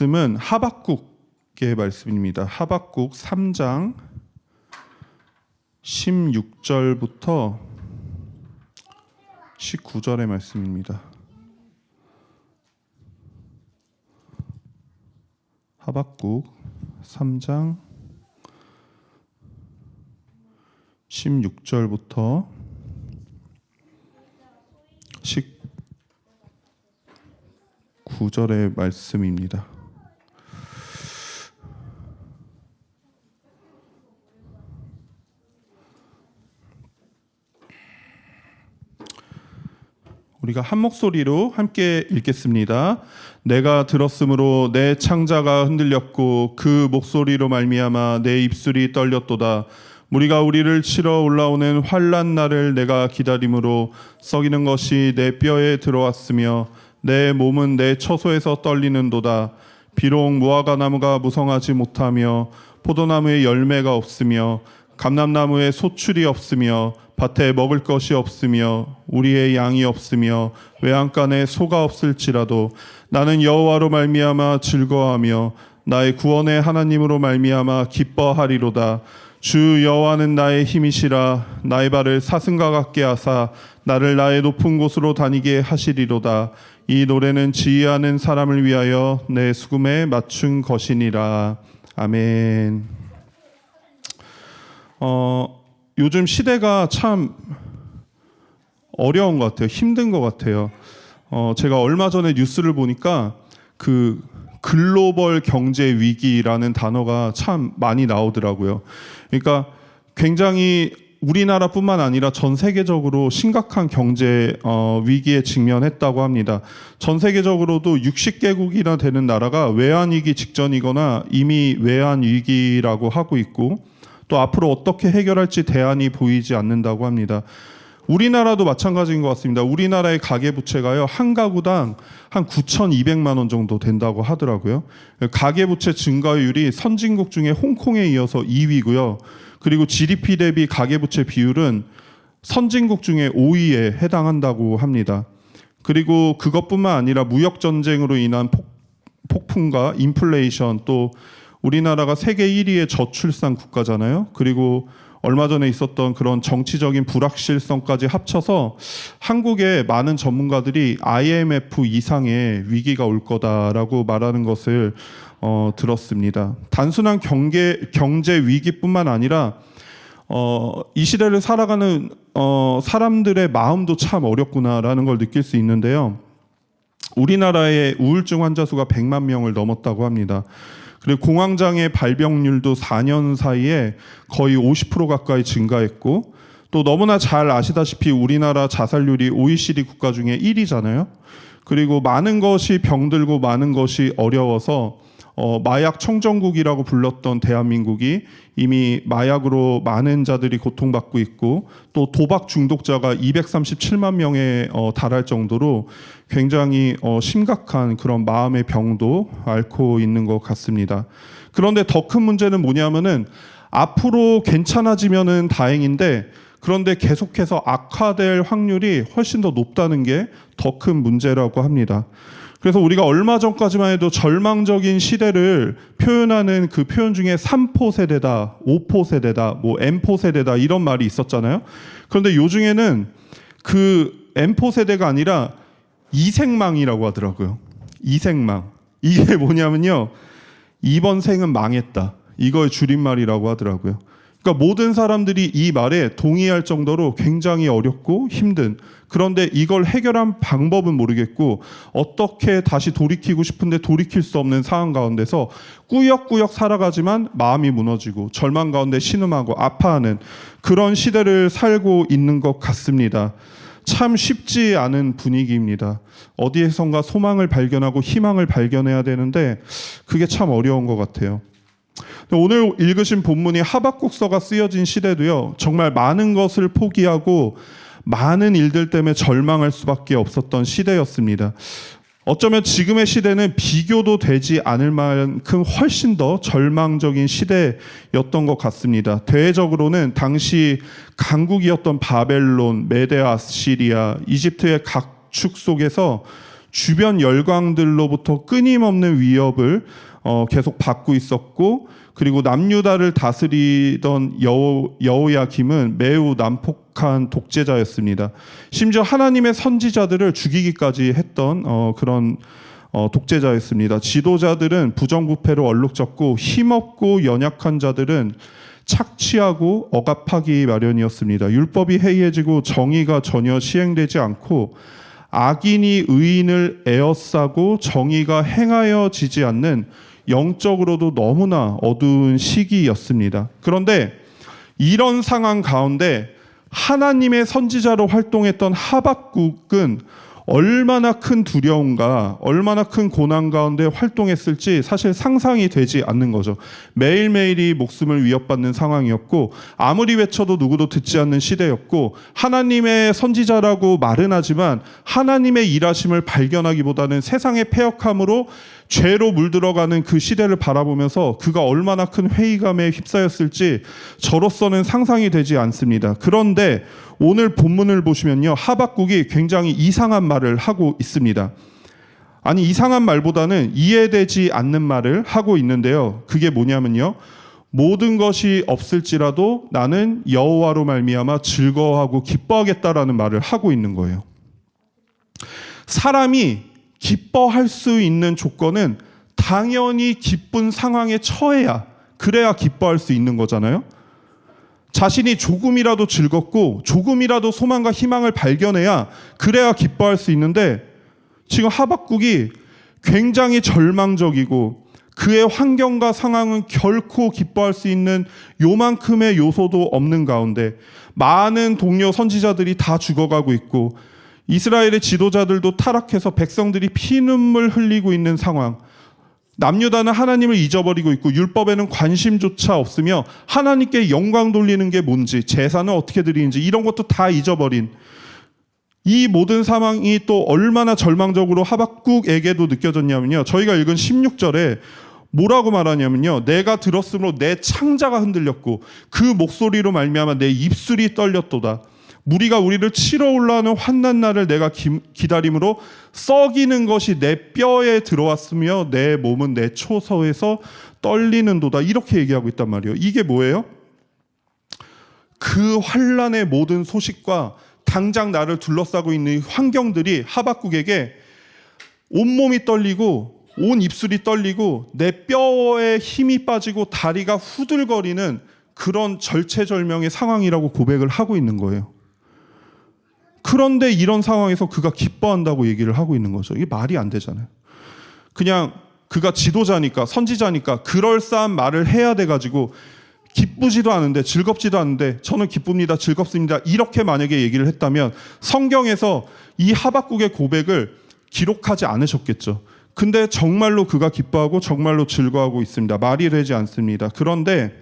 말씀은 하박국의 말씀입니다. 하박국 3장 16절부터 19절의 말씀입니다. 하박국 3장 16절부터 19절의 말씀입니다. 우리가 한 목소리로 함께 읽겠습니다. 내가 들었으므로 내 창자가 흔들렸고 그 목소리로 말미암아 내 입술이 떨렸도다. 무리가 우리를 치러 올라오는 환난 날을 내가 기다림으로 썩이는 것이 내 뼈에 들어왔으며 내 몸은 내 처소에서 떨리는도다. 비록 무화과 나무가 무성하지 못하며 포도나무에 열매가 없으며 감람나무에 소출이 없으며 밭에 먹을 것이 없으며 우리의 양이 없으며 외양간에 소가 없을지라도 나는 여호와로 말미암아 즐거워하며 나의 구원의 하나님으로 말미암아 기뻐하리로다. 주 여호와는 나의 힘이시라. 나의 발을 사슴과 같게 하사 나를 나의 높은 곳으로 다니게 하시리로다. 이 노래는 지휘하는 사람을 위하여 내 수금에 맞춘 것이니라. 아멘. 요즘 시대가 참 어려운 것 같아요. 힘든 것 같아요. 제가 얼마 전에 뉴스를 보니까 그 글로벌 경제 위기라는 단어가 참 많이 나오더라고요. 그러니까 굉장히 우리나라뿐만 아니라 전 세계적으로 심각한 경제 위기에 직면했다고 합니다. 전 세계적으로도 60개국이나 되는 나라가 외환위기 직전이거나 이미 외환위기라고 하고 있고 또 앞으로 어떻게 해결할지 대안이 보이지 않는다고 합니다. 우리나라도 마찬가지인 것 같습니다. 우리나라의 가계부채가요, 한 가구당 한 9,200만 원 정도 된다고 하더라고요. 가계부채 증가율이 선진국 중에 홍콩에 이어서 2위고요. 그리고 GDP 대비 가계부채 비율은 선진국 중에 5위에 해당한다고 합니다. 그리고 그것뿐만 아니라 무역전쟁으로 인한 폭풍과 인플레이션, 또 우리나라가 세계 1위의 저출산 국가잖아요. 그리고 얼마 전에 있었던 그런 정치적인 불확실성까지 합쳐서 한국의 많은 전문가들이 IMF 이상의 위기가 올 거다라고 말하는 것을 들었습니다. 단순한 경제 위기뿐만 아니라 이 시대를 살아가는 사람들의 마음도 참 어렵구나라는 걸 느낄 수 있는데요. 우리나라의 우울증 환자 수가 100만 명을 넘었다고 합니다. 그리고 공황장애 발병률도 4년 사이에 거의 50% 가까이 증가했고, 또 너무나 잘 아시다시피 우리나라 자살률이 OECD 국가 중에 1위잖아요. 그리고 많은 것이 병들고 많은 것이 어려워서 마약 청정국이라고 불렀던 대한민국이 이미 마약으로 많은 자들이 고통받고 있고, 또 도박 중독자가 237만 명에 달할 정도로 굉장히 심각한 그런 마음의 병도 앓고 있는 것 같습니다. 그런데 더 큰 문제는 뭐냐면은 앞으로 괜찮아지면은 다행인데, 그런데 계속해서 악화될 확률이 훨씬 더 높다는 게 더 큰 문제라고 합니다. 그래서 우리가 얼마 전까지만 해도 절망적인 시대를 표현하는 그 표현 중에 3포 세대다, 5포 세대다, 뭐 M포 세대다 이런 말이 있었잖아요. 그런데 요중에는 그 M포 세대가 아니라 이생망이라고 하더라고요. 이생망. 이게 뭐냐면요, 이번 생은 망했다, 이거의 줄임말이라고 하더라고요. 그러니까 모든 사람들이 이 말에 동의할 정도로 굉장히 어렵고 힘든, 그런데 이걸 해결한 방법은 모르겠고 어떻게 다시 돌이키고 싶은데 돌이킬 수 없는 상황 가운데서 꾸역꾸역 살아가지만 마음이 무너지고 절망 가운데 신음하고 아파하는 그런 시대를 살고 있는 것 같습니다. 참 쉽지 않은 분위기입니다. 어디에선가 소망을 발견하고 희망을 발견해야 되는데 그게 참 어려운 것 같아요. 오늘 읽으신 본문이 하박국서가 쓰여진 시대도요, 정말 많은 것을 포기하고 많은 일들 때문에 절망할 수밖에 없었던 시대였습니다. 어쩌면 지금의 시대는 비교도 되지 않을 만큼 훨씬 더 절망적인 시대였던 것 같습니다. 대외적으로는 당시 강국이었던 바벨론, 메데 아시리아, 이집트의 각축 속에서 주변 열강들로부터 끊임없는 위협을 계속 받고 있었고, 그리고 남유다를 다스리던 여호야김은 매우 난폭한 독재자였습니다. 심지어 하나님의 선지자들을 죽이기까지 했던 그런 독재자였습니다. 지도자들은 부정부패로 얼룩졌고, 힘없고 연약한 자들은 착취하고 억압하기 마련이었습니다. 율법이 해이해지고 정의가 전혀 시행되지 않고, 악인이 의인을 에워싸고 정의가 행하여지지 않는 영적으로도 너무나 어두운 시기였습니다. 그런데 이런 상황 가운데 하나님의 선지자로 활동했던 하박국은 얼마나 큰 두려움과 얼마나 큰 고난 가운데 활동했을지 사실 상상이 되지 않는 거죠. 매일매일이 목숨을 위협받는 상황이었고, 아무리 외쳐도 누구도 듣지 않는 시대였고, 하나님의 선지자라고 말은 하지만 하나님의 일하심을 발견하기보다는 세상의 패역함으로 죄로 물들어가는 그 시대를 바라보면서 그가 얼마나 큰 회의감에 휩싸였을지 저로서는 상상이 되지 않습니다. 그런데 오늘 본문을 보시면요, 하박국이 굉장히 이상한 말을 하고 있습니다. 아니, 이상한 말보다는 이해되지 않는 말을 하고 있는데요. 그게 뭐냐면요, 모든 것이 없을지라도 나는 여호와로 말미암아 즐거워하고 기뻐하겠다라는 말을 하고 있는 거예요. 사람이 기뻐할 수 있는 조건은 당연히 기쁜 상황에 처해야, 그래야 기뻐할 수 있는 거잖아요. 자신이 조금이라도 즐겁고 조금이라도 소망과 희망을 발견해야 그래야 기뻐할 수 있는데, 지금 하박국이 굉장히 절망적이고 그의 환경과 상황은 결코 기뻐할 수 있는 요만큼의 요소도 없는 가운데 많은 동료 선지자들이 다 죽어가고 있고, 이스라엘의 지도자들도 타락해서 백성들이 피눈물 흘리고 있는 상황, 남유다는 하나님을 잊어버리고 있고 율법에는 관심조차 없으며 하나님께 영광 돌리는 게 뭔지, 제사는 어떻게 드리는지 이런 것도 다 잊어버린 이 모든 상황이 또 얼마나 절망적으로 하박국에게도 느껴졌냐면요, 저희가 읽은 16절에 뭐라고 말하냐면요, 내가 들었으므로 내 창자가 흔들렸고 그 목소리로 말미암아 내 입술이 떨렸도다. 무리가 우리를 치러 올라오는 환난 날을 내가 기다림으로 썩이는 것이 내 뼈에 들어왔으며 내 몸은 내 초서에서 떨리는도다. 이렇게 얘기하고 있단 말이에요. 이게 뭐예요? 그 환난의 모든 소식과 당장 나를 둘러싸고 있는 환경들이 하박국에게 온몸이 떨리고 온 입술이 떨리고 내 뼈에 힘이 빠지고 다리가 후들거리는 그런 절체절명의 상황이라고 고백을 하고 있는 거예요. 그런데 이런 상황에서 그가 기뻐한다고 얘기를 하고 있는 거죠. 이게 말이 안 되잖아요. 그냥 그가 지도자니까, 선지자니까 그럴싸한 말을 해야 돼가지고 기쁘지도 않은데, 즐겁지도 않은데 저는 기쁩니다, 즐겁습니다, 이렇게 만약에 얘기를 했다면 성경에서 이 하박국의 고백을 기록하지 않으셨겠죠. 근데 정말로 그가 기뻐하고 정말로 즐거워하고 있습니다. 말이 되지 않습니다. 그런데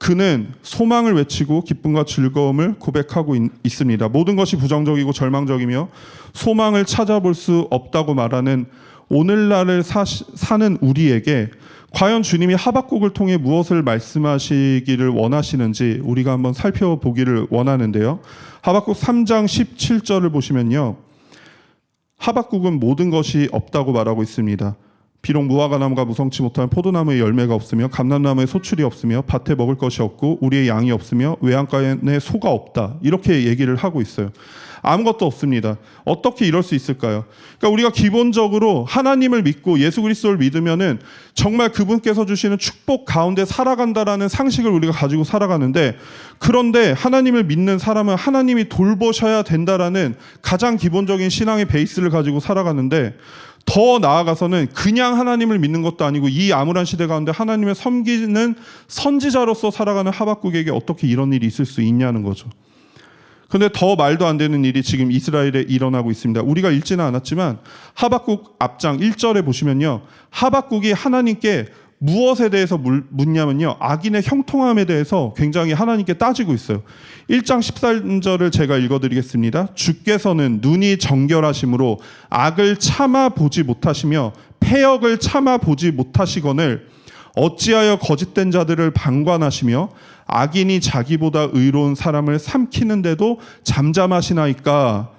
그는 소망을 외치고 기쁨과 즐거움을 고백하고 있습니다. 모든 것이 부정적이고 절망적이며 소망을 찾아볼 수 없다고 말하는 오늘날을 사는 우리에게 과연 주님이 하박국을 통해 무엇을 말씀하시기를 원하시는지 우리가 한번 살펴보기를 원하는데요. 하박국 3장 17절을 보시면요, 하박국은 모든 것이 없다고 말하고 있습니다. 비록 무화과나무가 무성치 못하면 포도나무에 열매가 없으며 감람나무에 소출이 없으며 밭에 먹을 것이 없고 우리의 양이 없으며 외양간에 소가 없다, 이렇게 얘기를 하고 있어요. 아무것도 없습니다. 어떻게 이럴 수 있을까요? 그러니까 우리가 기본적으로 하나님을 믿고 예수 그리스도를 믿으면은 정말 그분께서 주시는 축복 가운데 살아간다라는 상식을 우리가 가지고 살아가는데, 그런데 하나님을 믿는 사람은 하나님이 돌보셔야 된다라는 가장 기본적인 신앙의 베이스를 가지고 살아가는데, 더 나아가서는 그냥 하나님을 믿는 것도 아니고 이 암울한 시대 가운데 하나님을 섬기는 선지자로서 살아가는 하박국에게 어떻게 이런 일이 있을 수 있냐는 거죠. 그런데 더 말도 안 되는 일이 지금 이스라엘에 일어나고 있습니다. 우리가 읽지는 않았지만 하박국 앞장 1절에 보시면요, 하박국이 하나님께 무엇에 대해서 묻냐면요, 악인의 형통함에 대해서 굉장히 하나님께 따지고 있어요. 1장 14절을 제가 읽어드리겠습니다. 주께서는 눈이 정결하심으로 악을 참아 보지 못하시며 패역을 참아 보지 못하시거늘 어찌하여 거짓된 자들을 방관하시며 악인이 자기보다 의로운 사람을 삼키는데도 잠잠하시나이까.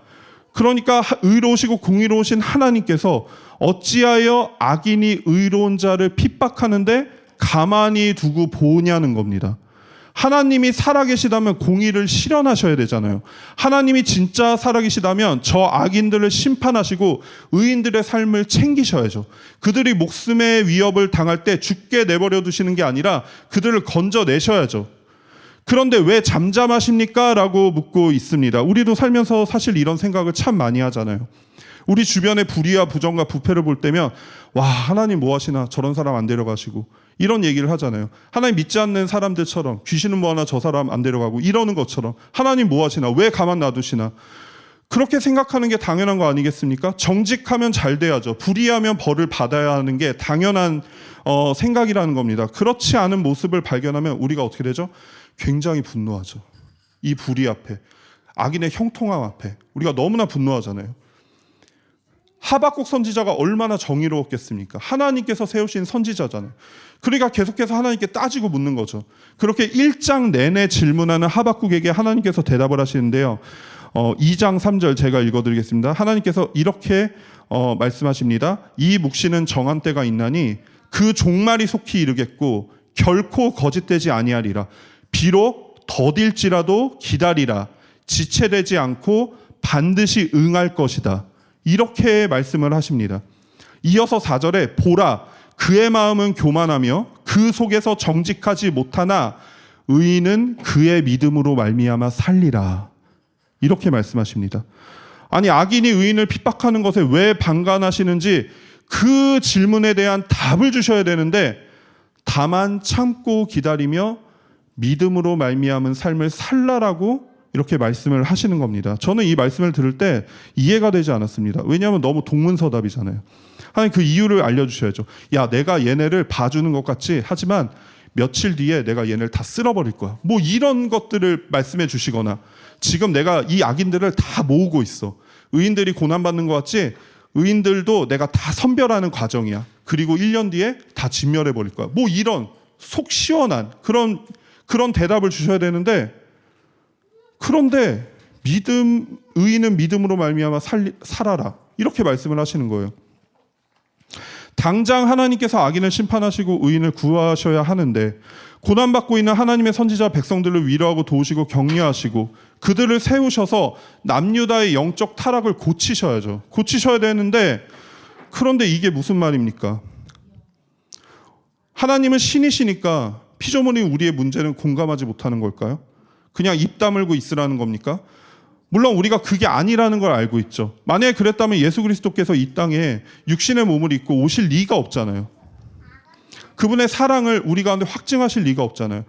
그러니까 의로우시고 공의로우신 하나님께서 어찌하여 악인이 의로운 자를 핍박하는데 가만히 두고 보냐는 겁니다. 하나님이 살아계시다면 공의를 실현하셔야 되잖아요. 하나님이 진짜 살아계시다면 저 악인들을 심판하시고 의인들의 삶을 챙기셔야죠. 그들이 목숨의 위협을 당할 때 죽게 내버려 두시는 게 아니라 그들을 건져내셔야죠. 그런데 왜 잠잠하십니까? 라고 묻고 있습니다. 우리도 살면서 사실 이런 생각을 참 많이 하잖아요. 우리 주변의 불의와 부정과 부패를 볼 때면 와, 하나님 뭐 하시나, 저런 사람 안 데려가시고 이런 얘기를 하잖아요. 하나님 믿지 않는 사람들처럼 귀신은 뭐 하나, 저 사람 안 데려가고 이러는 것처럼 하나님 뭐 하시나, 왜 가만 놔두시나, 그렇게 생각하는 게 당연한 거 아니겠습니까? 정직하면 잘 돼야죠. 불의하면 벌을 받아야 하는 게 당연한 생각이라는 겁니다. 그렇지 않은 모습을 발견하면 우리가 어떻게 되죠? 굉장히 분노하죠. 이 불의 앞에, 악인의 형통함 앞에 우리가 너무나 분노하잖아요. 하박국 선지자가 얼마나 정의로웠겠습니까? 하나님께서 세우신 선지자잖아요. 그러니까 계속해서 하나님께 따지고 묻는 거죠. 그렇게 1장 내내 질문하는 하박국에게 하나님께서 대답을 하시는데요. 2장 3절 제가 읽어드리겠습니다. 하나님께서 이렇게 말씀하십니다. 이 묵시는 정한 때가 있나니 그 종말이 속히 이르겠고 결코 거짓되지 아니하리라. 비록 더딜지라도 기다리라. 지체되지 않고 반드시 응할 것이다. 이렇게 말씀을 하십니다. 이어서 4절에 보라, 그의 마음은 교만하며 그 속에서 정직하지 못하나 의인은 그의 믿음으로 말미암아 살리라. 이렇게 말씀하십니다. 아니, 악인이 의인을 핍박하는 것에 왜 방관하시는지 그 질문에 대한 답을 주셔야 되는데 다만 참고 기다리며 믿음으로 말미암은 삶을 살라라고 이렇게 말씀을 하시는 겁니다. 저는 이 말씀을 들을 때 이해가 되지 않았습니다. 왜냐하면 너무 동문서답이잖아요. 하나님 그 이유를 알려주셔야죠. 야, 내가 얘네를 봐주는 것 같지, 하지만 며칠 뒤에 내가 얘네를 다 쓸어버릴 거야. 뭐 이런 것들을 말씀해 주시거나, 지금 내가 이 악인들을 다 모으고 있어. 의인들이 고난받는 것 같지? 의인들도 내가 다 선별하는 과정이야. 그리고 1년 뒤에 다 진멸해 버릴 거야. 뭐 이런 속 시원한 그런 대답을 주셔야 되는데, 그런데 의인은 믿음으로 말미암아 살아라. 이렇게 말씀을 하시는 거예요. 당장 하나님께서 악인을 심판하시고 의인을 구하셔야 하는데 고난받고 있는 하나님의 선지자 백성들을 위로하고 도우시고 격려하시고 그들을 세우셔서 남유다의 영적 타락을 고치셔야죠. 고치셔야 되는데, 그런데 이게 무슨 말입니까? 하나님은 신이시니까 피조물인 우리의 문제는 공감하지 못하는 걸까요? 그냥 입 다물고 있으라는 겁니까? 물론 우리가 그게 아니라는 걸 알고 있죠. 만약에 그랬다면 예수 그리스도께서 이 땅에 육신의 몸을 입고 오실 리가 없잖아요. 그분의 사랑을 우리 가운데 확증하실 리가 없잖아요.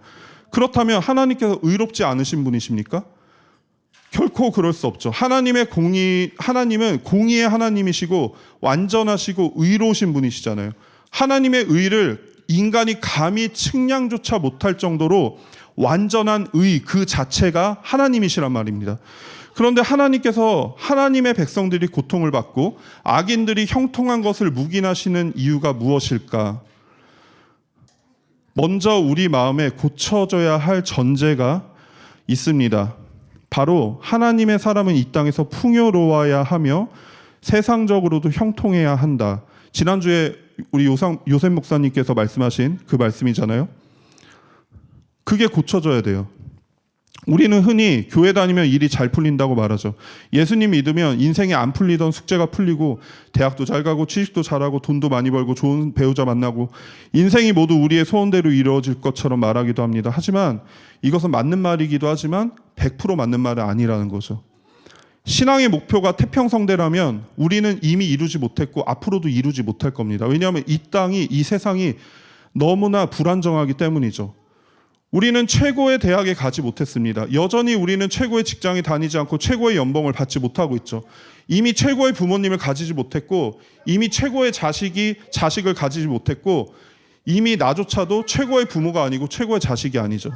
그렇다면 하나님께서 의롭지 않으신 분이십니까? 결코 그럴 수 없죠. 하나님은 공의의 하나님이시고 완전하시고 의로우신 분이시잖아요. 하나님의 의를 인간이 감히 측량조차 못할 정도로 완전한 의 그 자체가 하나님이시란 말입니다. 그런데 하나님께서 하나님의 백성들이 고통을 받고 악인들이 형통한 것을 묵인하시는 이유가 무엇일까? 먼저 우리 마음에 고쳐져야 할 전제가 있습니다. 바로 하나님의 사람은 이 땅에서 풍요로워야 하며 세상적으로도 형통해야 한다. 지난주에 우리 요셉 목사님께서 말씀하신 그 말씀이잖아요. 그게 고쳐져야 돼요. 우리는 흔히 교회 다니면 일이 잘 풀린다고 말하죠. 예수님 믿으면 인생에 안 풀리던 숙제가 풀리고 대학도 잘 가고 취직도 잘하고 돈도 많이 벌고 좋은 배우자 만나고 인생이 모두 우리의 소원대로 이루어질 것처럼 말하기도 합니다. 하지만 이것은 맞는 말이기도 하지만 100% 맞는 말은 아니라는 거죠. 신앙의 목표가 태평성대라면 우리는 이미 이루지 못했고 앞으로도 이루지 못할 겁니다. 왜냐하면 이 세상이 너무나 불안정하기 때문이죠. 우리는 최고의 대학에 가지 못했습니다. 여전히 우리는 최고의 직장에 다니지 않고 최고의 연봉을 받지 못하고 있죠. 이미 최고의 부모님을 가지지 못했고, 이미 최고의 자식을 가지지 못했고, 이미 나조차도 최고의 부모가 아니고 최고의 자식이 아니죠.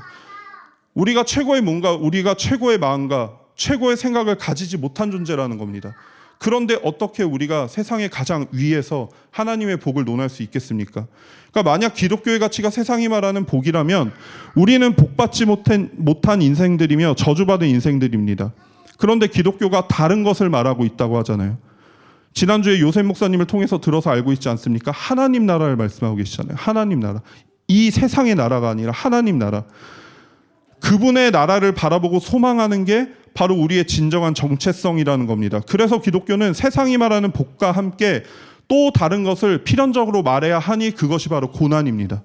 우리가 최고의 몸과 우리가 최고의 마음과 최고의 생각을 가지지 못한 존재라는 겁니다. 그런데 어떻게 우리가 세상의 가장 위에서 하나님의 복을 논할 수 있겠습니까? 그러니까 만약 기독교의 가치가 세상이 말하는 복이라면 우리는 복받지 못한 인생들이며 저주받은 인생들입니다. 그런데 기독교가 다른 것을 말하고 있다고 하잖아요. 지난주에 요셉 목사님을 통해서 들어서 알고 있지 않습니까? 하나님 나라를 말씀하고 계시잖아요. 하나님 나라. 이 세상의 나라가 아니라 하나님 나라. 그분의 나라를 바라보고 소망하는 게 바로 우리의 진정한 정체성이라는 겁니다. 그래서 기독교는 세상이 말하는 복과 함께 또 다른 것을 필연적으로 말해야 하니 그것이 바로 고난입니다.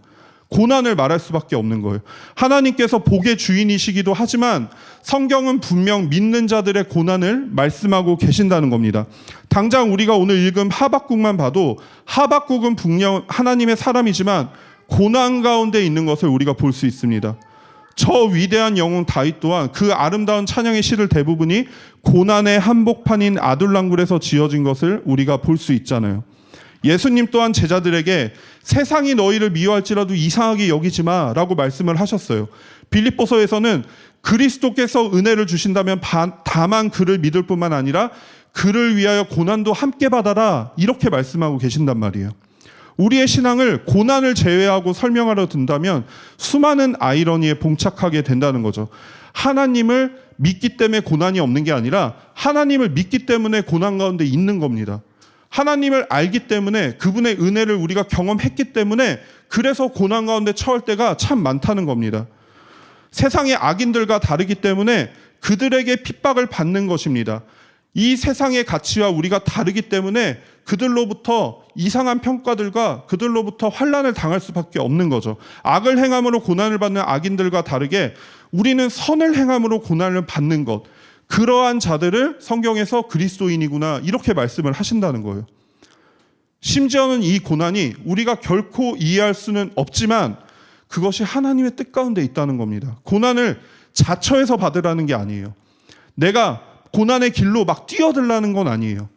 고난을 말할 수밖에 없는 거예요. 하나님께서 복의 주인이시기도 하지만 성경은 분명 믿는 자들의 고난을 말씀하고 계신다는 겁니다. 당장 우리가 오늘 읽은 하박국만 봐도 하박국은 분명 하나님의 사람이지만 고난 가운데 있는 것을 우리가 볼 수 있습니다. 저 위대한 영웅 다윗 또한 그 아름다운 찬양의 시를 대부분이 고난의 한복판인 아둘람굴에서 지어진 것을 우리가 볼 수 있잖아요. 예수님 또한 제자들에게 세상이 너희를 미워할지라도 이상하게 여기지 마라고 말씀을 하셨어요. 빌립보서에서는 그리스도께서 은혜를 주신다면 다만 그를 믿을 뿐만 아니라 그를 위하여 고난도 함께 받아라 이렇게 말씀하고 계신단 말이에요. 우리의 신앙을 고난을 제외하고 설명하려 든다면 수많은 아이러니에 봉착하게 된다는 거죠. 하나님을 믿기 때문에 고난이 없는 게 아니라 하나님을 믿기 때문에 고난 가운데 있는 겁니다. 하나님을 알기 때문에 그분의 은혜를 우리가 경험했기 때문에 그래서 고난 가운데 처할 때가 참 많다는 겁니다. 세상의 악인들과 다르기 때문에 그들에게 핍박을 받는 것입니다. 이 세상의 가치와 우리가 다르기 때문에 그들로부터 이상한 평가들과 그들로부터 환난을 당할 수밖에 없는 거죠. 악을 행함으로 고난을 받는 악인들과 다르게 우리는 선을 행함으로 고난을 받는 것, 그러한 자들을 성경에서 그리스도인이구나 이렇게 말씀을 하신다는 거예요. 심지어는 이 고난이 우리가 결코 이해할 수는 없지만 그것이 하나님의 뜻 가운데 있다는 겁니다. 고난을 자처해서 받으라는 게 아니에요. 내가 고난의 길로 막 뛰어들라는 건 아니에요.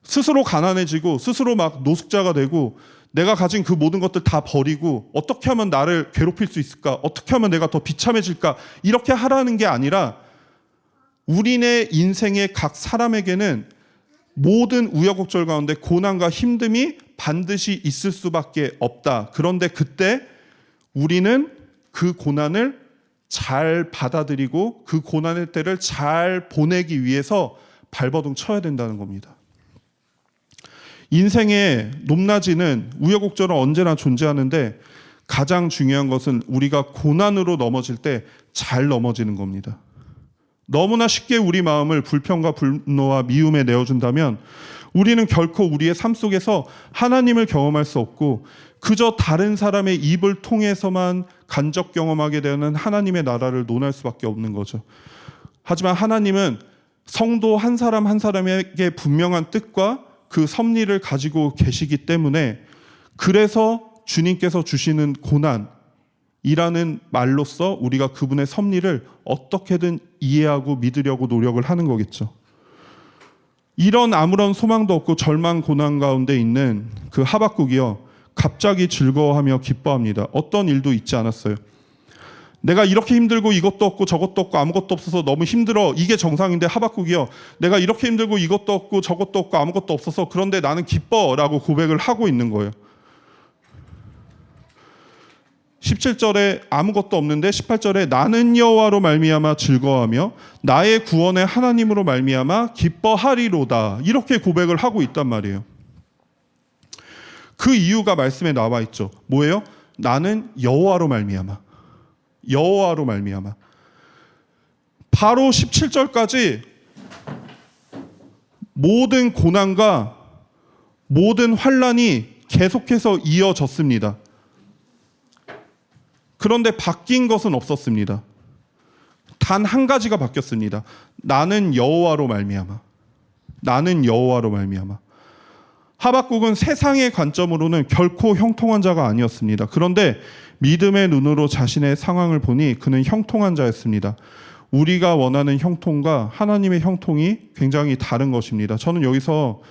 스스로 가난해지고 스스로 막 노숙자가 되고 내가 가진 그 모든 것들 다 버리고 어떻게 하면 나를 괴롭힐 수 있을까? 어떻게 하면 내가 더 비참해질까? 이렇게 하라는 게 아니라 우리네 인생의 각 사람에게는 모든 우여곡절 가운데 고난과 힘듦이 반드시 있을 수밖에 없다. 그런데 그때 우리는 그 고난을 잘 받아들이고 그 고난의 때를 잘 보내기 위해서 발버둥 쳐야 된다는 겁니다. 인생의 높낮이는 우여곡절은 언제나 존재하는데 가장 중요한 것은 우리가 고난으로 넘어질 때 잘 넘어지는 겁니다. 너무나 쉽게 우리 마음을 불평과 분노와 미움에 내어준다면 우리는 결코 우리의 삶 속에서 하나님을 경험할 수 없고 그저 다른 사람의 입을 통해서만 간접 경험하게 되는 하나님의 나라를 논할 수밖에 없는 거죠. 하지만 하나님은 성도 한 사람 한 사람에게 분명한 뜻과 그 섭리를 가지고 계시기 때문에 그래서 주님께서 주시는 고난이라는 말로써 우리가 그분의 섭리를 어떻게든 이해하고 믿으려고 노력을 하는 거겠죠. 이런 아무런 소망도 없고 절망 고난 가운데 있는 그 하박국이요, 갑자기 즐거워하며 기뻐합니다. 어떤 일도 있지 않았어요. 내가 이렇게 힘들고 이것도 없고 저것도 없고 아무것도 없어서 너무 힘들어. 이게 정상인데 하박국이요, 내가 이렇게 힘들고 이것도 없고 저것도 없고 아무것도 없어서 그런데 나는 기뻐라고 고백을 하고 있는 거예요. 17절에 아무것도 없는데 18절에 나는 여호와로 말미암아 즐거워하며 나의 구원의 하나님으로 말미암아 기뻐하리로다 이렇게 고백을 하고 있단 말이에요. 그 이유가 말씀에 나와 있죠. 뭐예요? 나는 여호와로 말미암아. 여호와로 말미암아. 바로 17절까지 모든 고난과 모든 환난이 계속해서 이어졌습니다. 그런데 바뀐 것은 없었습니다. 단 한 가지가 바뀌었습니다. 나는 여호와로 말미암아. 나는 여호와로 말미암아. 하박국은 세상의 관점으로는 결코 형통한 자가 아니었습니다. 그런데 믿음의 눈으로 자신의 상황을 보니 그는 형통한 자였습니다. 우리가 원하는 형통과 하나님의 형통이 굉장히 다른 것입니다. 저는 여기서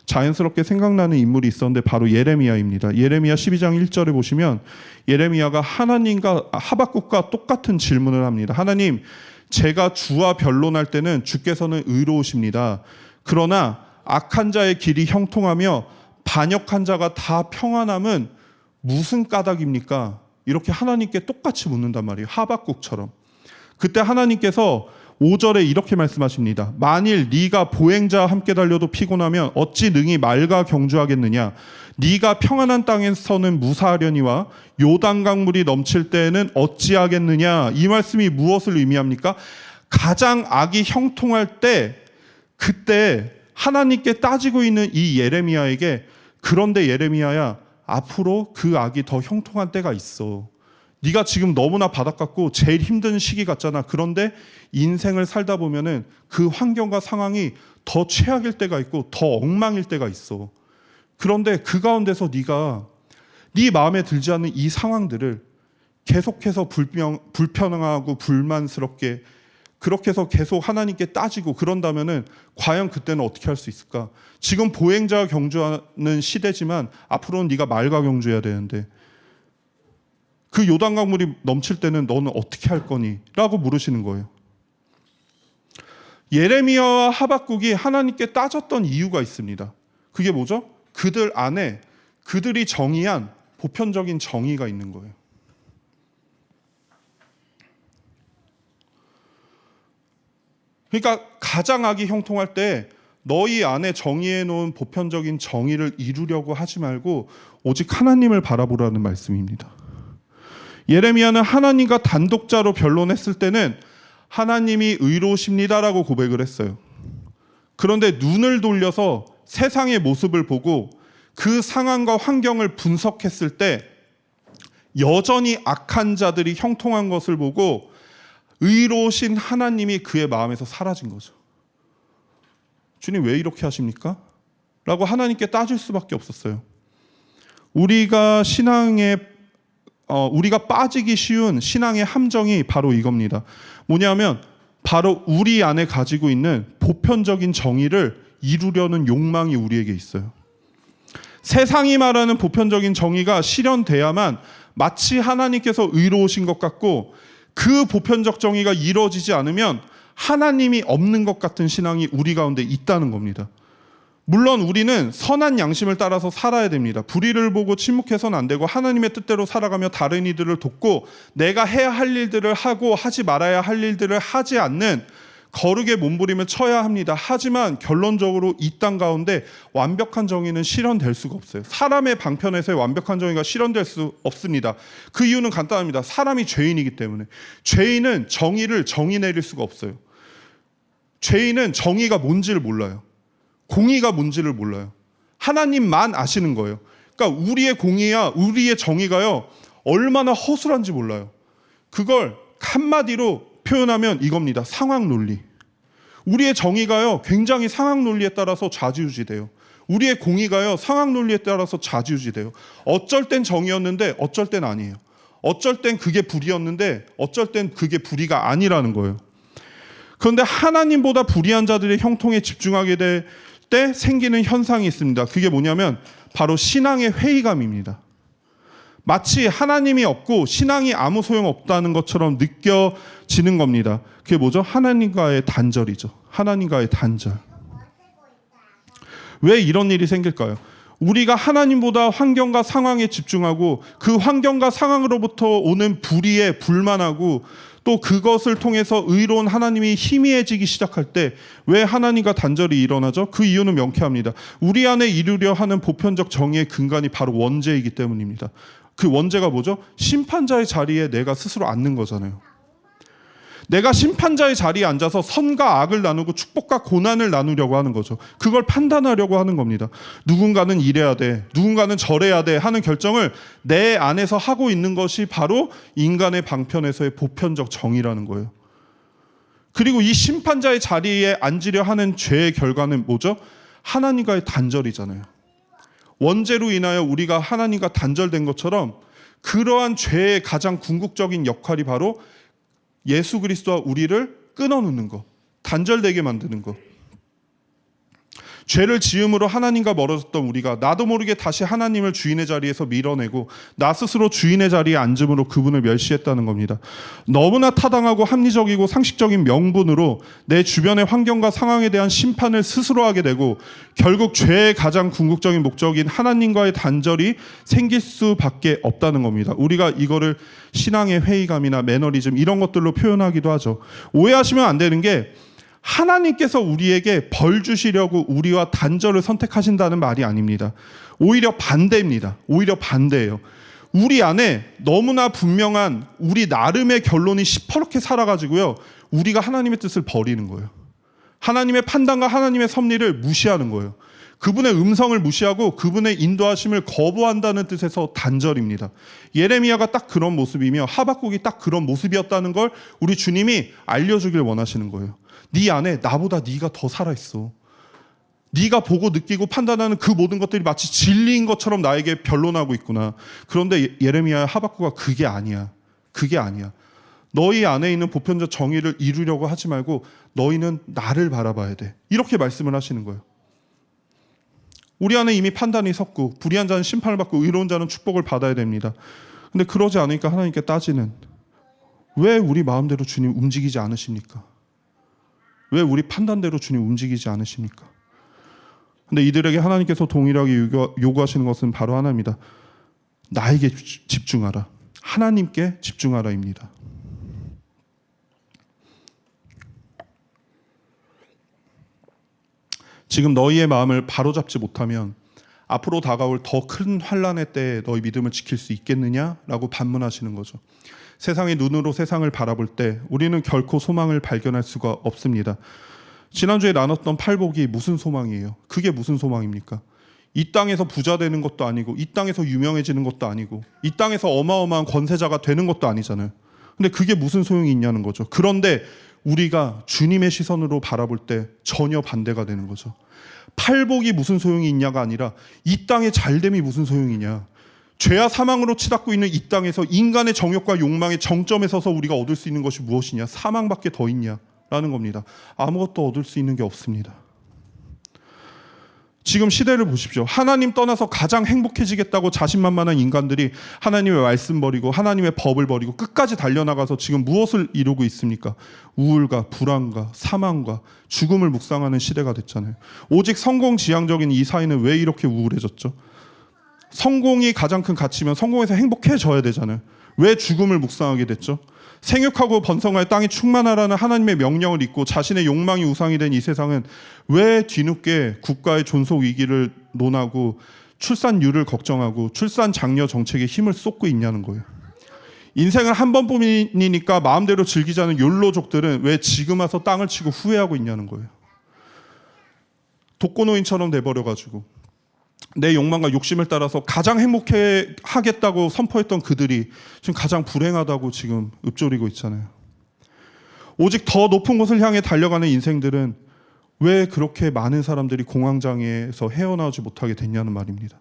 자연스럽게 생각나는 인물이 있었는데 바로 예레미야입니다. 예레미야 12장 1절에 보시면 예레미야가 하나님과 하박국과 똑같은 질문을 합니다. 하나님, 제가 주와 변론할 때는 주께서는 의로우십니다. 그러나 악한 자의 길이 형통하며 반역한 자가 다 평안함은 무슨 까닭입니까? 이렇게 하나님께 똑같이 묻는단 말이에요. 하박국처럼. 그때 하나님께서 5절에 이렇게 말씀하십니다. 만일 네가 보행자와 함께 달려도 피곤하면 어찌 능히 말과 경주하겠느냐. 네가 평안한 땅에서는 무사하려니와 요단강물이 넘칠 때에는 어찌하겠느냐. 이 말씀이 무엇을 의미합니까? 가장 악이 형통할 때, 그때 하나님께 따지고 있는 이 예레미야에게, 그런데 예레미야야, 앞으로 그 악이 더 형통한 때가 있어. 네가 지금 너무나 바닥 같고 제일 힘든 시기 같잖아. 그런데 인생을 살다 보면은 그 환경과 상황이 더 최악일 때가 있고 더 엉망일 때가 있어. 그런데 그 가운데서 네가 네 마음에 들지 않는 이 상황들을 계속해서 불편하고 불만스럽게 그렇게 해서 계속 하나님께 따지고 그런다면은 과연 그때는 어떻게 할 수 있을까? 지금 보행자와 경주하는 시대지만 앞으로는 네가 말과 경주해야 되는데 그 요단강물이 넘칠 때는 너는 어떻게 할 거니? 라고 물으시는 거예요. 예레미야와 하박국이 하나님께 따졌던 이유가 있습니다. 그게 뭐죠? 그들 안에 그들이 정의한 보편적인 정의가 있는 거예요. 그러니까 가장 악이 형통할 때 너희 안에 정의해 놓은 보편적인 정의를 이루려고 하지 말고 오직 하나님을 바라보라는 말씀입니다. 예레미야는 하나님과 단독자로 변론했을 때는 하나님이 의로우십니다라고 고백을 했어요. 그런데 눈을 돌려서 세상의 모습을 보고 그 상황과 환경을 분석했을 때 여전히 악한 자들이 형통한 것을 보고 의로우신 하나님이 그의 마음에서 사라진 거죠. 주님 왜 이렇게 하십니까? 라고 하나님께 따질 수밖에 없었어요. 우리가 빠지기 쉬운 신앙의 함정이 바로 이겁니다. 뭐냐면 바로 우리 안에 가지고 있는 보편적인 정의를 이루려는 욕망이 우리에게 있어요. 세상이 말하는 보편적인 정의가 실현돼야만 마치 하나님께서 의로우신 것 같고 그 보편적 정의가 이루어지지 않으면 하나님이 없는 것 같은 신앙이 우리 가운데 있다는 겁니다. 물론 우리는 선한 양심을 따라서 살아야 됩니다. 불의를 보고 침묵해서는 안 되고 하나님의 뜻대로 살아가며 다른 이들을 돕고 내가 해야 할 일들을 하고 하지 말아야 할 일들을 하지 않는 거룩의 몸부림을 쳐야 합니다. 하지만 결론적으로 이 땅 가운데 완벽한 정의는 실현될 수가 없어요. 사람의 방편에서의 완벽한 정의가 실현될 수 없습니다. 그 이유는 간단합니다. 사람이 죄인이기 때문에. 죄인은 정의를 정의 내릴 수가 없어요. 죄인은 정의가 뭔지를 몰라요. 공의가 뭔지를 몰라요. 하나님만 아시는 거예요. 그러니까 우리의 공의야, 우리의 정의가요, 얼마나 허술한지 몰라요. 그걸 한마디로 표현하면 이겁니다. 상황 논리. 우리의 정의가요, 굉장히 상황 논리에 따라서 좌지우지돼요. 우리의 공의가요, 상황 논리에 따라서 좌지우지돼요. 어쩔 땐 정의였는데 어쩔 땐 아니에요. 어쩔 땐 그게 불의였는데 어쩔 땐 그게 불의가 아니라는 거예요. 그런데 하나님보다 불의한 자들의 형통에 집중하게 될 때 생기는 현상이 있습니다. 그게 뭐냐면 바로 신앙의 회의감입니다. 마치 하나님이 없고 신앙이 아무 소용없다는 것처럼 느껴지는 겁니다. 그게 뭐죠? 하나님과의 단절이죠. 하나님과의 단절. 왜 이런 일이 생길까요? 우리가 하나님보다 환경과 상황에 집중하고 그 환경과 상황으로부터 오는 불의에 불만하고 또 그것을 통해서 의로운 하나님이 희미해지기 시작할 때 왜 하나님과 단절이 일어나죠? 그 이유는 명쾌합니다. 우리 안에 이루려 하는 보편적 정의의 근간이 바로 원죄이기 때문입니다. 그 원죄가 뭐죠? 심판자의 자리에 내가 스스로 앉는 거잖아요. 내가 심판자의 자리에 앉아서 선과 악을 나누고 축복과 고난을 나누려고 하는 거죠. 그걸 판단하려고 하는 겁니다. 누군가는 이래야 돼, 누군가는 저래야 돼 하는 결정을 내 안에서 하고 있는 것이 바로 인간의 방편에서의 보편적 정의라는 거예요. 그리고 이 심판자의 자리에 앉으려 하는 죄의 결과는 뭐죠? 하나님과의 단절이잖아요. 원죄로 인하여 우리가 하나님과 단절된 것처럼 그러한 죄의 가장 궁극적인 역할이 바로 예수 그리스도와 우리를 끊어놓는 것, 단절되게 만드는 것. 죄를 지음으로 하나님과 멀어졌던 우리가 나도 모르게 다시 하나님을 주인의 자리에서 밀어내고 나 스스로 주인의 자리에 앉음으로 그분을 멸시했다는 겁니다. 너무나 타당하고 합리적이고 상식적인 명분으로 내 주변의 환경과 상황에 대한 심판을 스스로 하게 되고 결국 죄의 가장 궁극적인 목적인 하나님과의 단절이 생길 수밖에 없다는 겁니다. 우리가 이거를 신앙의 회의감이나 매너리즘 이런 것들로 표현하기도 하죠. 오해하시면 안 되는 게 하나님께서 우리에게 벌 주시려고 우리와 단절을 선택하신다는 말이 아닙니다. 오히려 반대입니다. 오히려 반대예요. 우리 안에 너무나 분명한 우리 나름의 결론이 시퍼렇게 살아가지고요, 우리가 하나님의 뜻을 버리는 거예요. 하나님의 판단과 하나님의 섭리를 무시하는 거예요. 그분의 음성을 무시하고 그분의 인도하심을 거부한다는 뜻에서 단절입니다. 예레미야가 딱 그런 모습이며 하박국이 딱 그런 모습이었다는 걸 우리 주님이 알려주길 원하시는 거예요. 네 안에 나보다 네가 더 살아있어. 네가 보고 느끼고 판단하는 그 모든 것들이 마치 진리인 것처럼 나에게 변론하고 있구나. 그런데 예레미야 하박국가 그게 아니야. 그게 아니야. 너희 안에 있는 보편적 정의를 이루려고 하지 말고 너희는 나를 바라봐야 돼. 이렇게 말씀을 하시는 거예요. 우리 안에 이미 판단이 섰고 불의한 자는 심판을 받고 의로운 자는 축복을 받아야 됩니다. 근데 그러지 않으니까 하나님께 따지는, 왜 우리 마음대로 주님 움직이지 않으십니까? 왜 우리 판단대로 주님 움직이지 않으십니까? 근데 이들에게 하나님께서 동일하게 요구하시는 것은 바로 하나입니다. 나에게 집중하라. 하나님께 집중하라입니다. 지금 너희의 마음을 바로잡지 못하면 앞으로 다가올 더 큰 환난의 때에 너희 믿음을 지킬 수 있겠느냐라고 반문하시는 거죠. 세상의 눈으로 세상을 바라볼 때 우리는 결코 소망을 발견할 수가 없습니다. 지난주에 나눴던 팔복이 무슨 소망이에요? 그게 무슨 소망입니까? 이 땅에서 부자 되는 것도 아니고 이 땅에서 유명해지는 것도 아니고 이 땅에서 어마어마한 권세자가 되는 것도 아니잖아요. 근데 그게 무슨 소용이 있냐는 거죠. 그런데 우리가 주님의 시선으로 바라볼 때 전혀 반대가 되는 거죠. 팔복이 무슨 소용이 있냐가 아니라 이 땅의 잘됨이 무슨 소용이냐. 죄와 사망으로 치닫고 있는 이 땅에서 인간의 정욕과 욕망의 정점에 서서 우리가 얻을 수 있는 것이 무엇이냐? 사망밖에 더 있냐라는 겁니다. 아무것도 얻을 수 있는 게 없습니다. 지금 시대를 보십시오. 하나님 떠나서 가장 행복해지겠다고 자신만만한 인간들이 하나님의 말씀 버리고 하나님의 법을 버리고 끝까지 달려나가서 지금 무엇을 이루고 있습니까? 우울과 불안과 사망과 죽음을 묵상하는 시대가 됐잖아요. 오직 성공지향적인 이 사회는 왜 이렇게 우울해졌죠? 성공이 가장 큰 가치면 성공해서 행복해져야 되잖아요. 왜 죽음을 묵상하게 됐죠? 생육하고 번성할 땅이 충만하라는 하나님의 명령을 잊고 자신의 욕망이 우상이 된 이 세상은 왜 뒤늦게 국가의 존속 위기를 논하고 출산율을 걱정하고 출산 장려 정책에 힘을 쏟고 있냐는 거예요. 인생을 한 번뿐이니까 마음대로 즐기자는 욜로족들은 왜 지금 와서 땅을 치고 후회하고 있냐는 거예요. 독거노인처럼 돼버려가지고 내 욕망과 욕심을 따라서 가장 행복해 하겠다고 선포했던 그들이 지금 가장 불행하다고 지금 읊조리고 있잖아요. 오직 더 높은 곳을 향해 달려가는 인생들은 왜 그렇게 많은 사람들이 공황장애에서 헤어나오지 못하게 됐냐는 말입니다.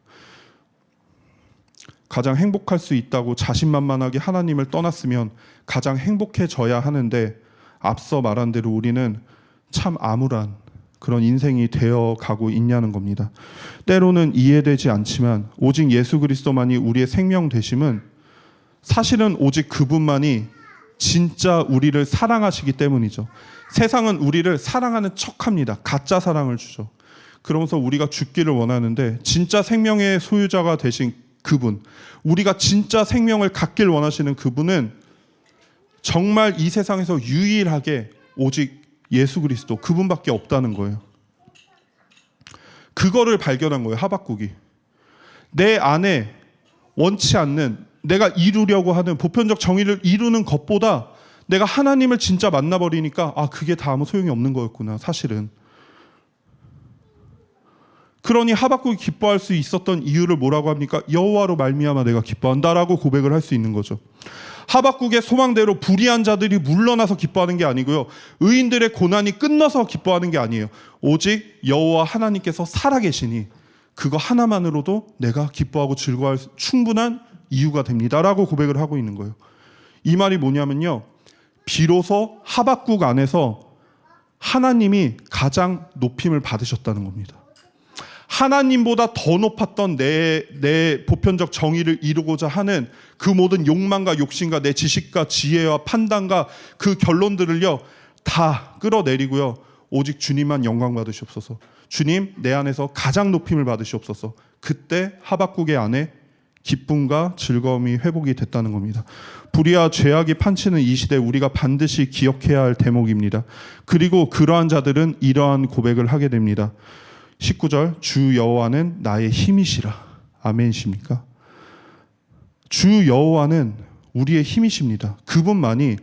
가장 행복할 수 있다고 자신만만하게 하나님을 떠났으면 가장 행복해져야 하는데 앞서 말한 대로 우리는 참 암울한 그런 인생이 되어가고 있냐는 겁니다. 때로는 이해되지 않지만 오직 예수 그리스도만이 우리의 생명 되심은 사실은 오직 그분만이 진짜 우리를 사랑하시기 때문이죠. 세상은 우리를 사랑하는 척합니다. 가짜 사랑을 주죠. 그러면서 우리가 죽기를 원하는데 진짜 생명의 소유자가 되신 그분, 우리가 진짜 생명을 갖길 원하시는 그분은 정말 이 세상에서 유일하게 오직 예수 그리스도 그분밖에 없다는 거예요. 그거를 발견한 거예요. 하박국이. 내 안에 원치 않는 내가 이루려고 하는 보편적 정의를 이루는 것보다 내가 하나님을 진짜 만나버리니까 그게 다 아무 소용이 없는 거였구나 사실은. 그러니 하박국이 기뻐할 수 있었던 이유를 뭐라고 합니까? 여호와로 말미암아 내가 기뻐한다라고 고백을 할 수 있는 거죠. 하박국의 소망대로 불의한 자들이 물러나서 기뻐하는 게 아니고요, 의인들의 고난이 끝나서 기뻐하는 게 아니에요. 오직 여호와 하나님께서 살아계시니 그거 하나만으로도 내가 기뻐하고 즐거워할 충분한 이유가 됩니다라고 고백을 하고 있는 거예요. 이 말이 뭐냐면요, 비로소 하박국 안에서 하나님이 가장 높임을 받으셨다는 겁니다. 하나님보다 더 높았던 내 보편적 정의를 이루고자 하는 그 모든 욕망과 욕심과 내 지식과 지혜와 판단과 그 결론들을요 다 끌어내리고요, 오직 주님만 영광 받으시옵소서. 주님, 내 안에서 가장 높임을 받으시옵소서. 그때 하박국의 안에 기쁨과 즐거움이 회복이 됐다는 겁니다. 불의와 죄악이 판치는 이 시대, 우리가 반드시 기억해야 할 대목입니다. 그리고 그러한 자들은 이러한 고백을 하게 됩니다. 19절, 주 여호와는 나의 힘이시라. 아멘이십니까? 주 여호와는 우리의 힘이십니다. 그분만이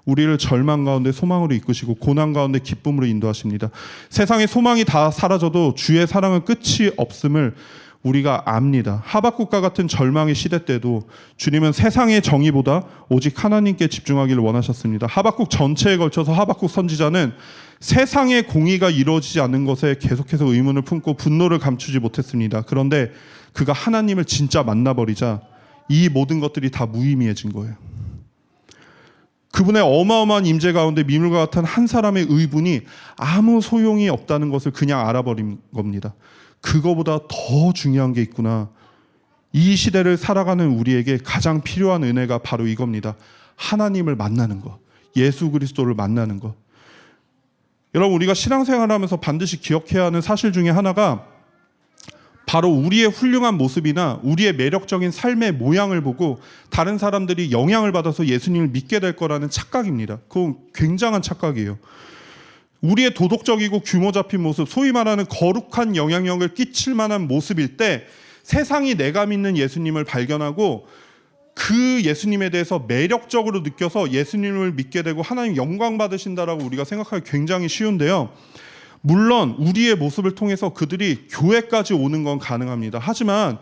우리를 절망 가운데 소망으로 이끄시고 고난 가운데 기쁨으로 인도하십니다. 세상의 소망이 다 사라져도 주의 사랑은 끝이 없음을 우리가 압니다. 하박국과 같은 절망의 시대 때도 주님은 세상의 정의보다 오직 하나님께 집중하기를 원하셨습니다. 하박국 전체에 걸쳐서 하박국 선지자는 세상의 공의가 이루어지지 않는 것에 계속해서 의문을 품고 분노를 감추지 못했습니다. 그런데 그가 하나님을 진짜 만나버리자 이 모든 것들이 다 무의미해진 거예요. 그분의 어마어마한 임재 가운데 미물과 같은 한 사람의 의분이 아무 소용이 없다는 것을 그냥 알아버린 겁니다. 그거보다 더 중요한 게 있구나. 이 시대를 살아가는 우리에게 가장 필요한 은혜가 바로 이겁니다. 하나님을 만나는 것, 예수 그리스도를 만나는 것. 여러분, 우리가 신앙생활을 하면서 반드시 기억해야 하는 사실 중에 하나가 바로 우리의 훌륭한 모습이나 우리의 매력적인 삶의 모양을 보고 다른 사람들이 영향을 받아서 예수님을 믿게 될 거라는 착각입니다. 그건 굉장한 착각이에요. 우리의 도덕적이고 규모 잡힌 모습, 소위 말하는 거룩한 영향력을 끼칠 만한 모습일 때 세상이 내가 믿는 예수님을 발견하고 그 예수님에 대해서 매력적으로 느껴서 예수님을 믿게 되고 하나님 영광 받으신다라고 우리가 생각하기 굉장히 쉬운데요. 물론 우리의 모습을 통해서 그들이 교회까지 오는 건 가능합니다. 하지만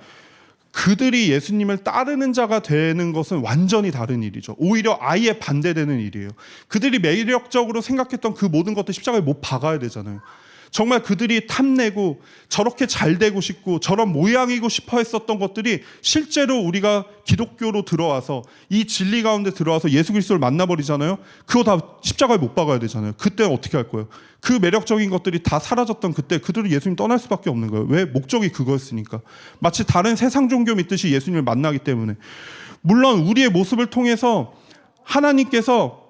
그들이 예수님을 따르는 자가 되는 것은 완전히 다른 일이죠. 오히려 아예 반대되는 일이에요. 그들이 매력적으로 생각했던 그 모든 것들 십자가에 못 박아야 되잖아요. 정말 그들이 탐내고 저렇게 잘 되고 싶고 저런 모양이고 싶어 했었던 것들이 실제로 우리가 기독교로 들어와서 이 진리 가운데 들어와서 예수 그리스도를 만나버리잖아요. 그거 다 십자가에 못 박아야 되잖아요. 그때 어떻게 할 거예요? 그 매력적인 것들이 다 사라졌던 그때 그들은 예수님 떠날 수밖에 없는 거예요. 왜? 목적이 그거였으니까. 마치 다른 세상 종교 믿듯이 예수님을 만나기 때문에. 물론 우리의 모습을 통해서 하나님께서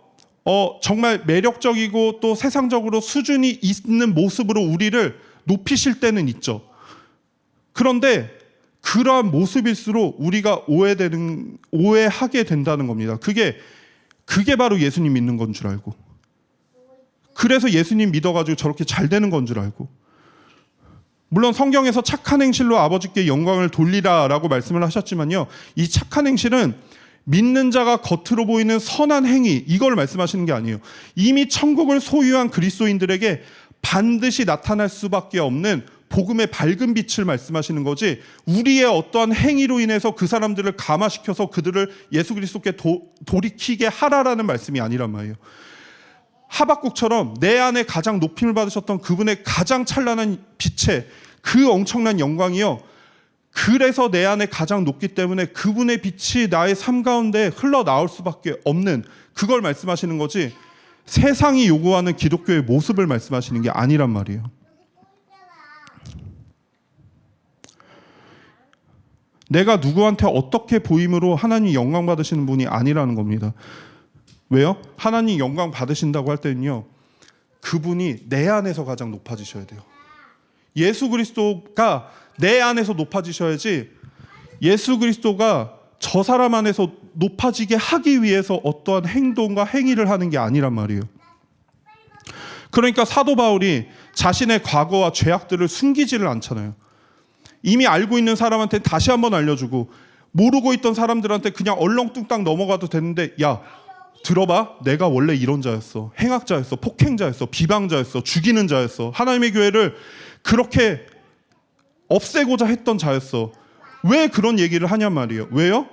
정말 매력적이고 또 세상적으로 수준이 있는 모습으로 우리를 높이실 때는 있죠. 그런데 그러한 모습일수록 우리가 오해하게 된다는 겁니다. 그게 바로 예수님 믿는 건 줄 알고, 그래서 예수님 믿어가지고 저렇게 잘 되는 건 줄 알고. 물론 성경에서 착한 행실로 아버지께 영광을 돌리라라고 말씀을 하셨지만요, 이 착한 행실은 믿는 자가 겉으로 보이는 선한 행위, 이걸 말씀하시는 게 아니에요. 이미 천국을 소유한 그리스도인들에게 반드시 나타날 수밖에 없는 복음의 밝은 빛을 말씀하시는 거지, 우리의 어떠한 행위로 인해서 그 사람들을 감화시켜서 그들을 예수 그리스도께 돌이키게 하라라는 말씀이 아니란 말이에요. 하박국처럼 내 안에 가장 높임을 받으셨던 그분의 가장 찬란한 빛의 그 엄청난 영광이요, 그래서 내 안에 가장 높기 때문에 그분의 빛이 나의 삶 가운데 흘러나올 수밖에 없는, 그걸 말씀하시는 거지 세상이 요구하는 기독교의 모습을 말씀하시는 게 아니란 말이에요. 내가 누구한테 어떻게 보임으로 하나님 영광 받으시는 분이 아니라는 겁니다. 왜요? 하나님 영광 받으신다고 할 때는요, 그분이 내 안에서 가장 높아지셔야 돼요. 예수 그리스도가 내 안에서 높아지셔야지, 예수 그리스도가 저 사람 안에서 높아지게 하기 위해서 어떠한 행동과 행위를 하는 게 아니란 말이에요. 그러니까 사도 바울이 자신의 과거와 죄악들을 숨기지를 않잖아요. 이미 알고 있는 사람한테 다시 한번 알려주고, 모르고 있던 사람들한테 그냥 얼렁뚱땅 넘어가도 되는데, 야 들어봐, 내가 원래 이런 자였어, 행악자였어, 폭행자였어, 비방자였어, 죽이는 자였어, 하나님의 교회를 그렇게 없애고자 했던 자였어. 왜 그런 얘기를 하냔 말이에요. 왜요?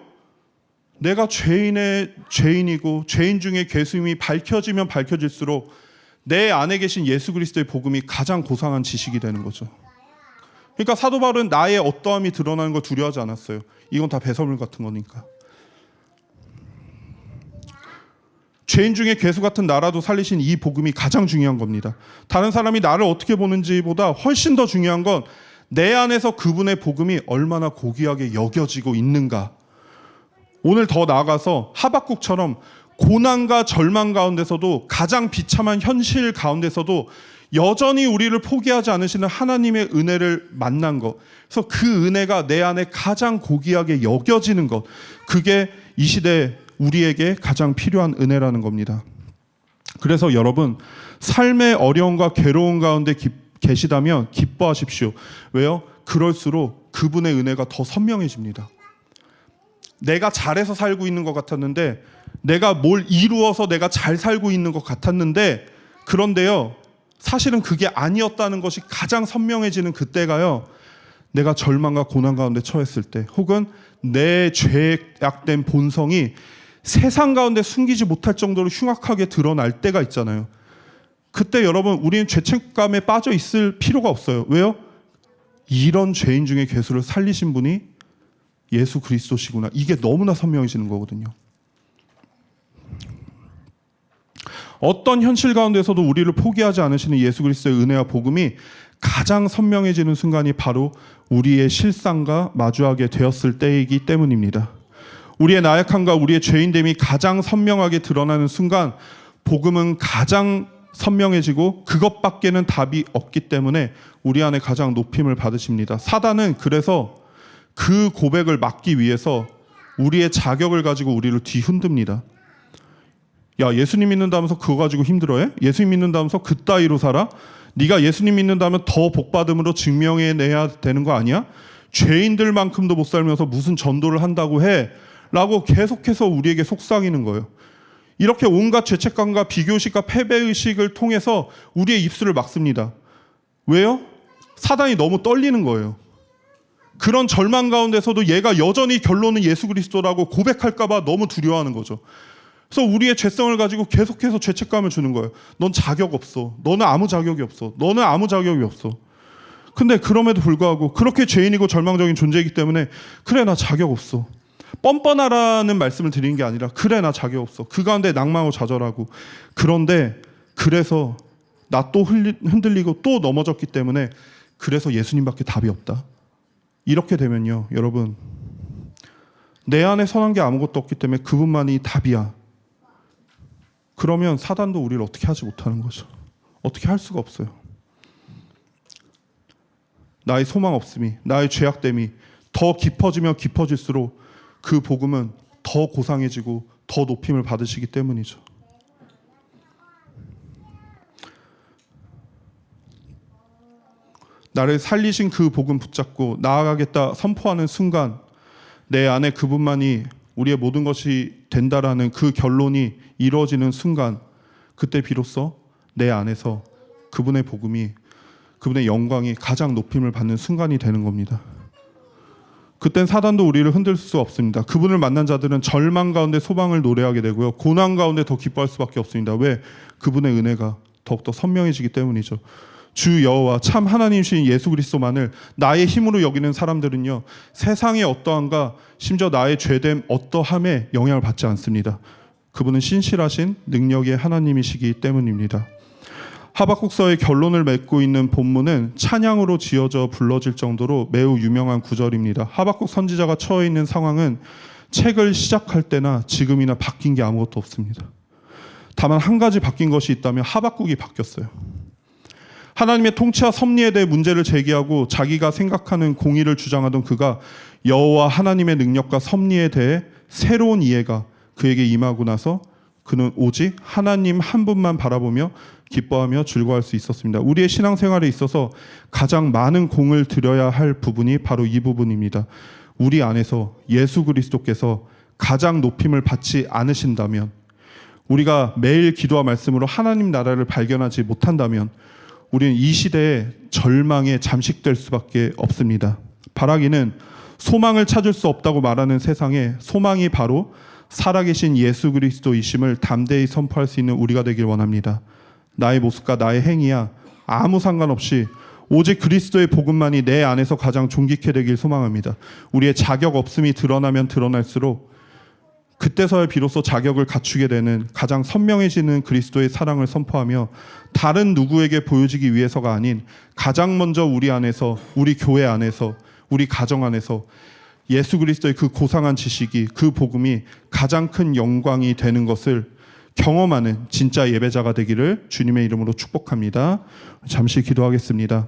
내가 죄인이고 죄인 중에 괴수임이 밝혀지면 밝혀질수록 내 안에 계신 예수 그리스도의 복음이 가장 고상한 지식이 되는 거죠. 그러니까 사도 바울은 나의 어떠함이 드러나는 걸 두려워하지 않았어요. 이건 다 배설물 같은 거니까. 죄인 중에 괴수 같은 나라도 살리신 이 복음이 가장 중요한 겁니다. 다른 사람이 나를 어떻게 보는지보다 훨씬 더 중요한 건 내 안에서 그분의 복음이 얼마나 고귀하게 여겨지고 있는가. 오늘 더 나아가서 하박국처럼 고난과 절망 가운데서도 가장 비참한 현실 가운데서도 여전히 우리를 포기하지 않으시는 하나님의 은혜를 만난 것, 그래서 그 은혜가 내 안에 가장 고귀하게 여겨지는 것, 그게 이 시대 우리에게 가장 필요한 은혜라는 겁니다. 그래서 여러분, 삶의 어려움과 괴로움 가운데 계시다면 기뻐하십시오. 왜요? 그럴수록 그분의 은혜가 더 선명해집니다. 내가 잘해서 살고 있는 것 같았는데, 내가 뭘 이루어서 내가 잘 살고 있는 것 같았는데, 그런데요, 사실은 그게 아니었다는 것이 가장 선명해지는 그때가요, 내가 절망과 고난 가운데 처했을 때, 혹은 내 죄악된 본성이 세상 가운데 숨기지 못할 정도로 흉악하게 드러날 때가 있잖아요. 그때 여러분, 우리는 죄책감에 빠져 있을 필요가 없어요. 왜요? 이런 죄인 중에 괴수를 살리신 분이 예수 그리스도시구나. 이게 너무나 선명해지는 거거든요. 어떤 현실 가운데서도 우리를 포기하지 않으시는 예수 그리스도의 은혜와 복음이 가장 선명해지는 순간이 바로 우리의 실상과 마주하게 되었을 때이기 때문입니다. 우리의 나약함과 우리의 죄인됨이 가장 선명하게 드러나는 순간 복음은 가장 선명해지고 그것밖에는 답이 없기 때문에 우리 안에 가장 높임을 받으십니다. 사단은 그래서 그 고백을 막기 위해서 우리의 자격을 가지고 우리를 뒤흔듭니다. 야, 예수님 믿는다면서 그거 가지고 힘들어해? 예수님 믿는다면서 그따위로 살아? 네가 예수님 믿는다면 더 복받음으로 증명해내야 되는 거 아니야? 죄인들만큼도 못 살면서 무슨 전도를 한다고 해? 라고 계속해서 우리에게 속삭이는 거예요. 이렇게 온갖 죄책감과 비교의식과 패배의식을 통해서 우리의 입술을 막습니다. 왜요? 사단이 너무 떨리는 거예요. 그런 절망 가운데서도 얘가 여전히 결론은 예수 그리스도라고 고백할까 봐 너무 두려워하는 거죠. 그래서 우리의 죄성을 가지고 계속해서 죄책감을 주는 거예요. 넌 자격 없어. 너는 아무 자격이 없어. 너는 아무 자격이 없어. 근데 그럼에도 불구하고 그렇게 죄인이고 절망적인 존재이기 때문에 그래, 나 자격 없어. 뻔뻔하라는 말씀을 드리는 게 아니라 그래, 나 자격 없어. 그 가운데 낭망하고 좌절하고. 그런데 그래서 나 또 흔들리고 또 넘어졌기 때문에 그래서 예수님밖에 답이 없다. 이렇게 되면요, 여러분, 내 안에 선한 게 아무것도 없기 때문에 그분만이 답이야. 그러면 사단도 우리를 어떻게 하지 못하는 거죠. 어떻게 할 수가 없어요. 나의 소망 없음이, 나의 죄악됨이 더 깊어지면 깊어질수록 그 복음은 더 고상해지고 더 높임을 받으시기 때문이죠. 나를 살리신 그 복음 붙잡고 나아가겠다 선포하는 순간 내 안에 그분만이 우리의 모든 것이 된다라는 그 결론이 이루어지는 순간, 그때 비로소 내 안에서 그분의 복음이, 그분의 영광이 가장 높임을 받는 순간이 되는 겁니다. 그땐 사단도 우리를 흔들 수 없습니다. 그분을 만난 자들은 절망 가운데 소망을 노래하게 되고요, 고난 가운데 더 기뻐할 수밖에 없습니다. 왜? 그분의 은혜가 더욱더 선명해지기 때문이죠. 주 여호와 참 하나님이신 예수 그리스도만을 나의 힘으로 여기는 사람들은요, 세상의 어떠함과 심지어 나의 죄됨 어떠함에 영향을 받지 않습니다. 그분은 신실하신 능력의 하나님이시기 때문입니다. 하박국서의 결론을 맺고 있는 본문은 찬양으로 지어져 불러질 정도로 매우 유명한 구절입니다. 하박국 선지자가 처해 있는 상황은 책을 시작할 때나 지금이나 바뀐 게 아무것도 없습니다. 다만 한 가지 바뀐 것이 있다면 하박국이 바뀌었어요. 하나님의 통치와 섭리에 대해 문제를 제기하고 자기가 생각하는 공의를 주장하던 그가 여호와 하나님의 능력과 섭리에 대해 새로운 이해가 그에게 임하고 나서 그는 오직 하나님 한 분만 바라보며 기뻐하며 즐거워할 수 있었습니다. 우리의 신앙생활에 있어서 가장 많은 공을 들여야 할 부분이 바로 이 부분입니다. 우리 안에서 예수 그리스도께서 가장 높임을 받지 않으신다면, 우리가 매일 기도와 말씀으로 하나님 나라를 발견하지 못한다면 우리는 이 시대에 절망에 잠식될 수밖에 없습니다. 바라기는 소망을 찾을 수 없다고 말하는 세상에 소망이 바로 살아계신 예수 그리스도이심을 담대히 선포할 수 있는 우리가 되길 원합니다. 나의 모습과 나의 행위야 아무 상관없이 오직 그리스도의 복음만이 내 안에서 가장 존귀케 되길 소망합니다. 우리의 자격 없음이 드러나면 드러날수록 그때서야 비로소 자격을 갖추게 되는 가장 선명해지는 그리스도의 사랑을 선포하며 다른 누구에게 보여지기 위해서가 아닌 가장 먼저 우리 안에서, 우리 교회 안에서, 우리 가정 안에서 예수 그리스도의 그 고상한 지식이, 그 복음이 가장 큰 영광이 되는 것을 경험하는 진짜 예배자가 되기를 주님의 이름으로 축복합니다. 잠시 기도하겠습니다.